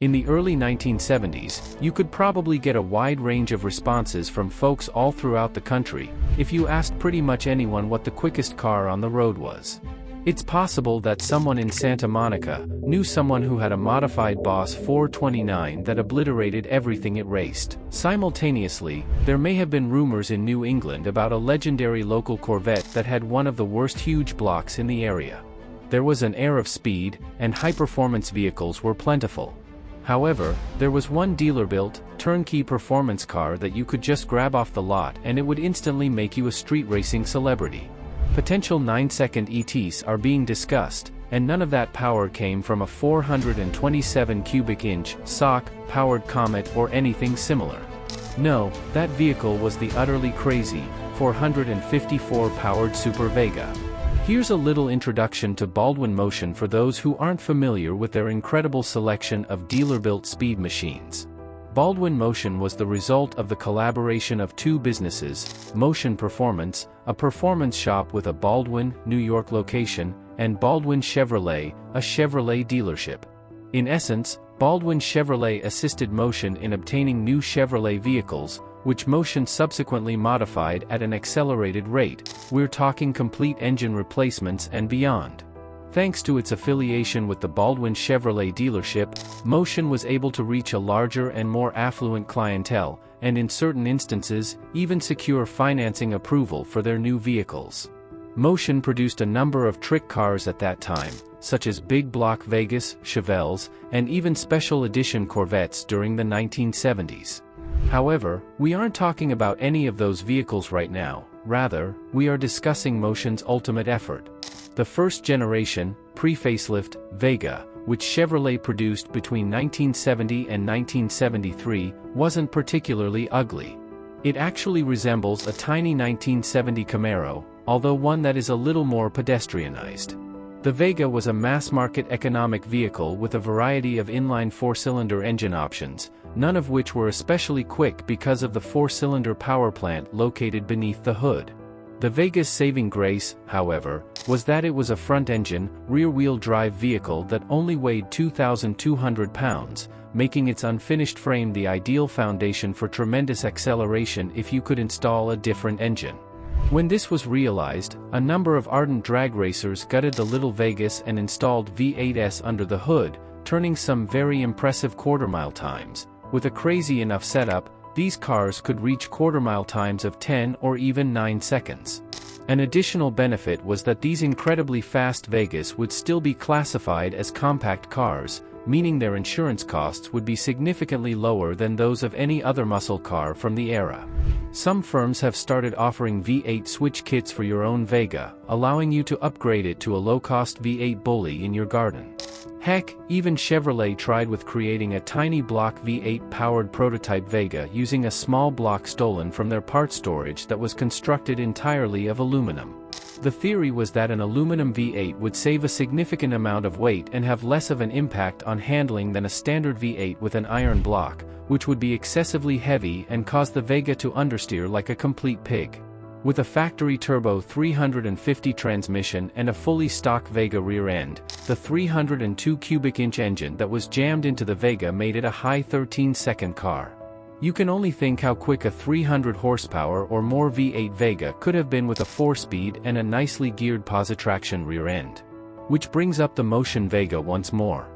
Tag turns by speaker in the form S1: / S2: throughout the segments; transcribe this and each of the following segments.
S1: In the early 1970s, you could probably get a wide range of responses from folks all throughout the country, if you asked pretty much anyone what the quickest car on the road was. It's possible that someone in Santa Monica knew someone who had a modified Boss 429 that obliterated everything it raced. Simultaneously, there may have been rumors in New England about a legendary local Corvette that had one of the worst huge blocks in the area. There was an air of speed, and high-performance vehicles were plentiful. However, there was one dealer-built, turnkey performance car that you could just grab off the lot and it would instantly make you a street racing celebrity. Potential 9-second ETs are being discussed, and none of that power came from a 427 cubic inch SOC-powered Comet or anything similar. No, that vehicle was the utterly crazy 454-powered Super Vega. Here's a little introduction to Baldwin Motion for those who aren't familiar with their incredible selection of dealer-built speed machines. Baldwin Motion was the result of the collaboration of two businesses, Motion Performance, a performance shop with a Baldwin, New York location, and Baldwin Chevrolet, a Chevrolet dealership. In essence, Baldwin Chevrolet assisted Motion in obtaining new Chevrolet vehicles, which Motion subsequently modified at an accelerated rate. We're talking complete engine replacements and beyond. Thanks to its affiliation with the Baldwin Chevrolet dealership, Motion was able to reach a larger and more affluent clientele, and in certain instances, even secure financing approval for their new vehicles. Motion produced a number of trick cars at that time, such as big block Vegas, Chevelles, and even special edition Corvettes during the 1970s. However, we aren't talking about any of those vehicles right now, rather, we are discussing Motion's ultimate effort. The first generation, pre-facelift, Vega, which Chevrolet produced between 1970 and 1973, wasn't particularly ugly. It actually resembles a tiny 1970 Camaro, although one that is a little more pedestrianized. The Vega was a mass-market economic vehicle with a variety of inline four-cylinder engine options, none of which were especially quick because of the four-cylinder power plant located beneath the hood. The Vega's saving grace, however, was that it was a front-engine, rear-wheel drive vehicle that only weighed 2,200 pounds, making its unfinished frame the ideal foundation for tremendous acceleration if you could install a different engine. When this was realized, a number of ardent drag racers gutted the little Vegas and installed V8s under the hood, turning some very impressive quarter-mile times. With a crazy enough setup, these cars could reach quarter-mile times of 10 or even 9 seconds. An additional benefit was that these incredibly fast Vegas would still be classified as compact cars, meaning their insurance costs would be significantly lower than those of any other muscle car from the era. Some firms have started offering V8 switch kits for your own Vega, allowing you to upgrade it to a low-cost V8 bully in your garden. Heck, even Chevrolet tried with creating a tiny block V8-powered prototype Vega using a small block stolen from their parts storage that was constructed entirely of aluminum. The theory was that an aluminum V8 would save a significant amount of weight and have less of an impact on handling than a standard V8 with an iron block, which would be excessively heavy and cause the Vega to understeer like a complete pig. With a factory turbo 350 transmission and a fully stock Vega rear end, the 302 cubic inch engine that was jammed into the Vega made it a high 13-second car. You can only think how quick a 300 horsepower or more V8 Vega could have been with a 4-speed and a nicely geared positraction rear end. Which brings up the Motion Vega once more.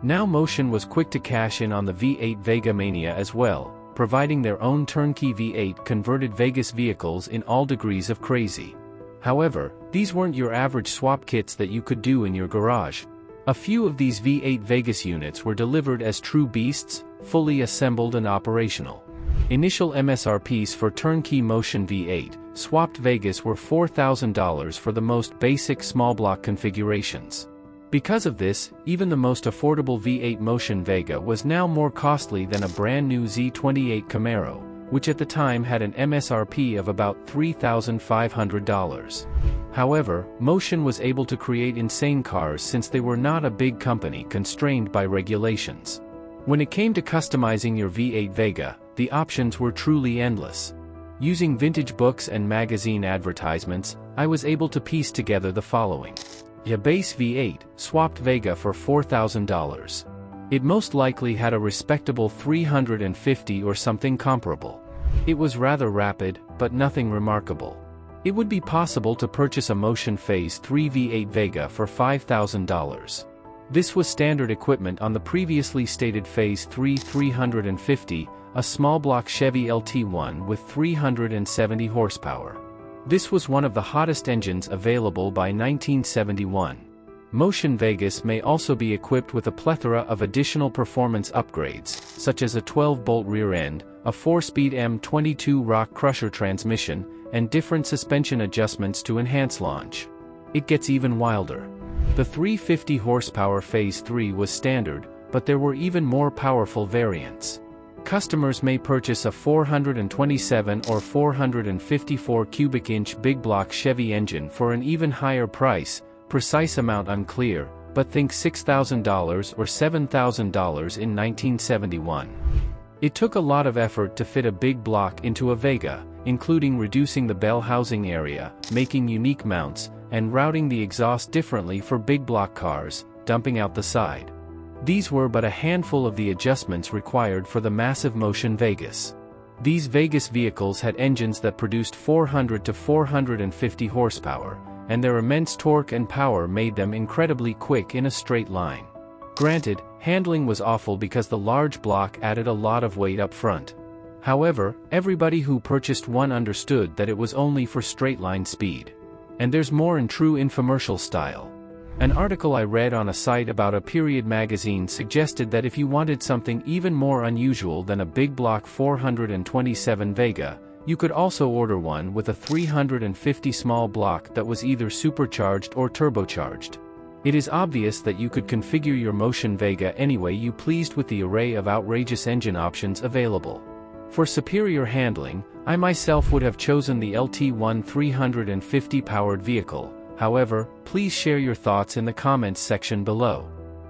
S1: Now Motion was quick to cash in on the V8 Vega mania as well, providing their own turnkey V8 converted Vegas vehicles in all degrees of crazy. However, these weren't your average swap kits that you could do in your garage. A few of these V8 Vegas units were delivered as true beasts, fully assembled and operational. Initial MSRPs for turnkey Motion V8 swapped Vegas were $4,000 for the most basic small block configurations. Because of this, even the most affordable V8 Motion Vega was now more costly than a brand new Z28 Camaro, which at the time had an MSRP of about $3,500. However, Motion was able to create insane cars since they were not a big company constrained by regulations. When it came to customizing your V8 Vega, the options were truly endless. Using vintage books and magazine advertisements, I was able to piece together the following. A base V8, swapped Vega for $4,000. It most likely had a respectable 350 or something comparable. It was rather rapid, but nothing remarkable. It would be possible to purchase a Motion Phase 3 V8 Vega for $5,000. This was standard equipment on the previously stated Phase 3 350, a small block Chevy LT1 with 370 horsepower. This was one of the hottest engines available by 1971. Motion Vegas may also be equipped with a plethora of additional performance upgrades, such as a 12-bolt rear end, a 4-speed M22 rock crusher transmission, and different suspension adjustments to enhance launch. It gets even wilder. The 350 horsepower Phase 3 was standard, but there were even more powerful variants. Customers may purchase a 427 or 454 cubic inch big block Chevy engine for an even higher price, precise amount unclear, but think $6,000 or $7,000 in 1971. It took a lot of effort to fit a big block into a Vega, including reducing the bell housing area, making unique mounts, and routing the exhaust differently for big block cars, dumping out the side. These were but a handful of the adjustments required for the massive Motion Vegas. These Vegas vehicles had engines that produced 400 to 450 horsepower, and their immense torque and power made them incredibly quick in a straight line. Granted, handling was awful because the large block added a lot of weight up front. However, everybody who purchased one understood that it was only for straight-line speed. And there's more in true infomercial style. An article I read on a site about a period magazine suggested that if you wanted something even more unusual than a big block 427 Vega, you could also order one with a 350 small block that was either supercharged or turbocharged. It is obvious that you could configure your Motion Vega any way you pleased with the array of outrageous engine options available. For superior handling, I myself would have chosen the LT1 350 powered vehicle. However, please share your thoughts in the comments section below.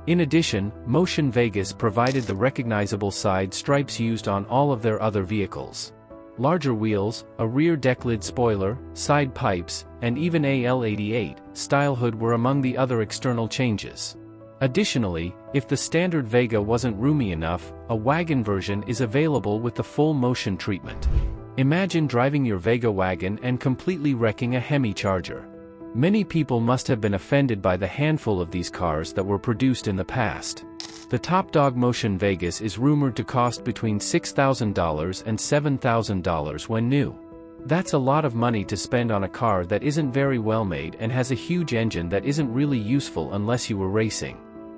S1: In addition, Motion Vegas provided the recognizable side stripes used on all of their other vehicles. Larger wheels, a rear deck lid spoiler, side pipes, and even a L88 style hood were among the other external changes. Additionally, if the standard Vega wasn't roomy enough, a wagon version is available with the full motion treatment. Imagine driving your Vega wagon and completely wrecking a Hemi Charger. Many people must have been offended by the handful of these cars that were produced in the past. The top dog Motion Vegas is rumored to cost between $6,000 and $7,000 when new. That's a lot of money to spend on a car that isn't very well made and has a huge engine that isn't really useful unless you were racing.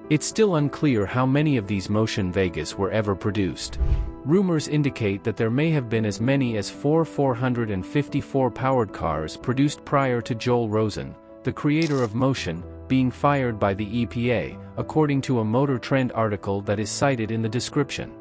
S1: It's still unclear how many of these Motion Vegas were ever produced. Rumors indicate that there may have been as many as 454 powered cars produced prior to Joel Rosen, the creator of Motion, being fired by the EPA, according to a Motor Trend article that is cited in the description.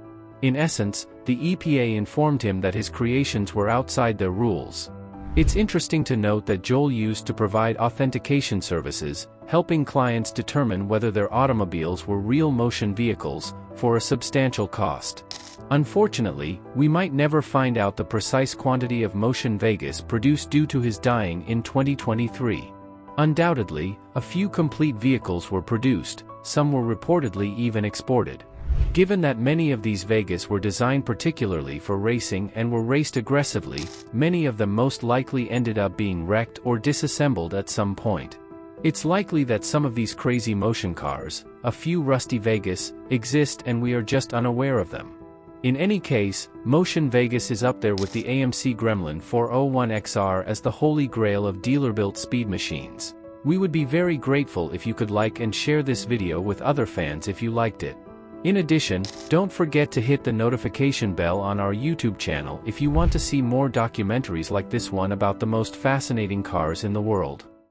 S1: In essence, the EPA informed him that his creations were outside their rules. It's interesting to note that Joel used to provide authentication services, helping clients determine whether their automobiles were real Motion vehicles, for a substantial cost. Unfortunately, we might never find out the precise quantity of Motion Vegas produced due to his dying in 2023. Undoubtedly, a few complete vehicles were produced, some were reportedly even exported. Given that many of these Vegas were designed particularly for racing and were raced aggressively, many of them most likely ended up being wrecked or disassembled at some point. It's likely that some of these crazy motion cars, a few rusty Vegas, exist and we are just unaware of them. In any case, Motion Vegas is up there with the AMC Gremlin 401XR as the holy grail of dealer-built speed machines. We would be very grateful if you could like and share this video with other fans if you liked it. In addition, don't forget to hit the notification bell on our YouTube channel if you want to see more documentaries like this one about the most fascinating cars in the world.